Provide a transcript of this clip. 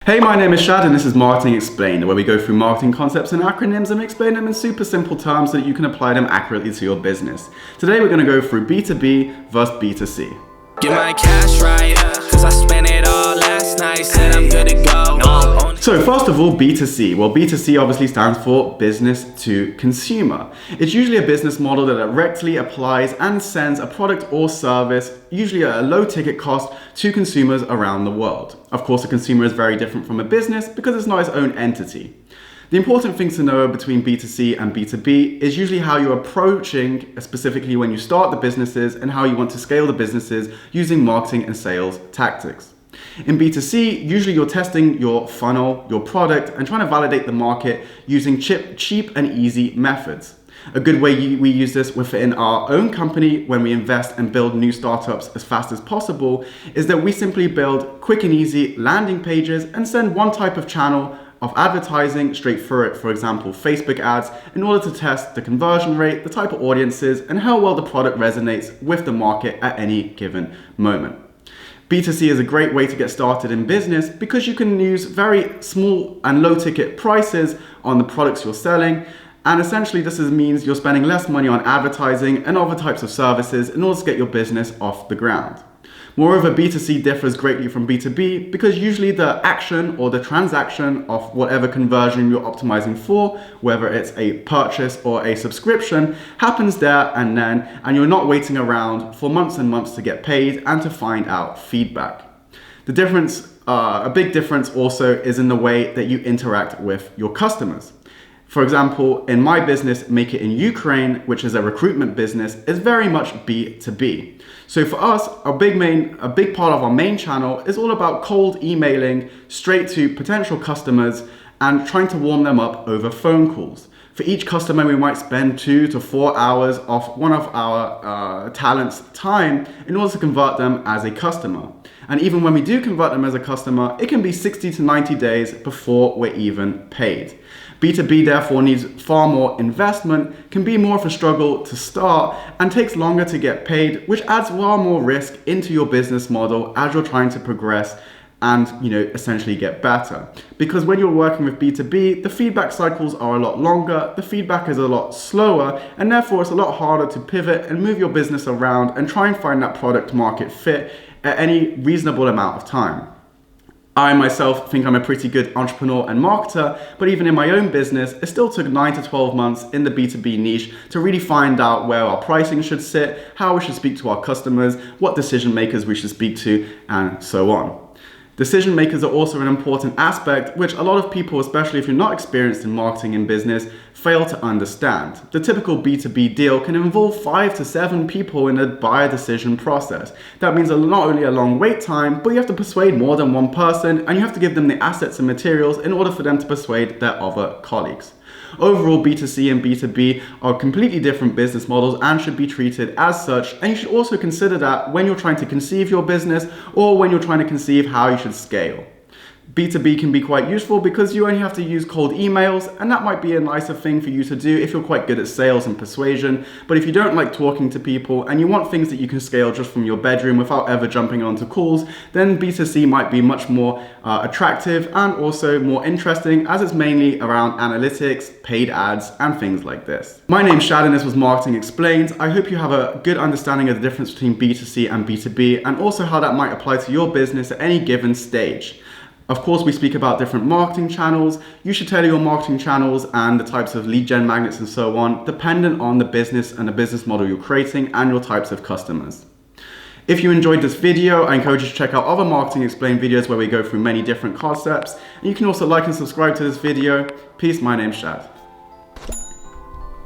Hey, my name is Shad and this is Marketing Explained, where we go through marketing concepts and acronyms and explain them in super simple terms so that you can apply them accurately to your business. Today we're going to go through B2B versus B2C. Get my cash right, cause I spent it all last night, said I'm good to go. So first of all, B2C. Well, B2C obviously stands for business to consumer. It's usually a business model that directly applies and sends a product or service, usually at a low ticket cost, to consumers around the world. Of course, a consumer is very different from a business because it's not its own entity. The important things to know between B2C and B2B is usually how you're approaching, specifically when you start the businesses, and how you want to scale the businesses using marketing and sales tactics. In B2C, usually you're testing your funnel, your product, and trying to validate the market using cheap and easy methods. A good way we use this within our own company when we invest and build new startups as fast as possible is that we simply build quick and easy landing pages and send one type of channel of advertising straight through it, for example, Facebook ads, in order to test the conversion rate, the type of audiences, and how well the product resonates with the market at any given moment. B2C is a great way to get started in business because you can use very small and low ticket prices on the products you're selling. And essentially this means you're spending less money on advertising and other types of services in order to get your business off the ground. Moreover, B2C differs greatly from B2B because usually the action or the transaction of whatever conversion you're optimizing for, whether it's a purchase or a subscription, happens there and then, and you're not waiting around for months and months to get paid and to find out feedback. The difference, a big difference also is in the way that you interact with your customers. For example, in my business, Make It in Ukraine, which is a recruitment business, is very much B2B. So for us, a big part of our main channel is all about cold emailing straight to potential customers and trying to warm them up over phone calls. For each customer, we might spend 2 to 4 hours of one of our talent's time in order to convert them as a customer. And even when we do convert them as a customer, it can be 60 to 90 days before we're even paid. B2B therefore needs far more investment, can be more of a struggle to start, and takes longer to get paid, which adds far more risk into your business model as you're trying to progress and essentially get better. Because when you're working with B2B, the feedback cycles are a lot longer, the feedback is a lot slower, and therefore it's a lot harder to pivot and move your business around and try and find that product market fit at any reasonable amount of time. I myself think I'm a pretty good entrepreneur and marketer, but even in my own business, it still took 9 to 12 months in the B2B niche to really find out where our pricing should sit, how we should speak to our customers, what decision makers we should speak to, and so on. Decision makers are also an important aspect, which a lot of people, especially if you're not experienced in marketing and business, fail to understand. The typical B2B deal can involve 5 to 7 people in the buyer decision process. That means not only a long wait time, but you have to persuade more than one person, and you have to give them the assets and materials in order for them to persuade their other colleagues. Overall, B2C and B2B are completely different business models and should be treated as such, and you should also consider that when you're trying to conceive your business or when you're trying to conceive how you should scale. B2B can be quite useful because you only have to use cold emails, and that might be a nicer thing for you to do if you're quite good at sales and persuasion. But if you don't like talking to people and you want things that you can scale just from your bedroom without ever jumping onto calls, then B2C might be much more attractive and also more interesting, as it's mainly around analytics, paid ads, and things like this. My name's Shad and this was Marketing Explained. I hope you have a good understanding of the difference between B2C and B2B, and also how that might apply to your business at any given stage. Of course, we speak about different marketing channels. You should tailor your marketing channels and the types of lead gen magnets and so on, dependent on the business and the business model you're creating and your types of customers. If you enjoyed this video, I encourage you to check out other Marketing Explained videos where we go through many different concepts. And you can also like and subscribe to this video. Peace, my name's Shad.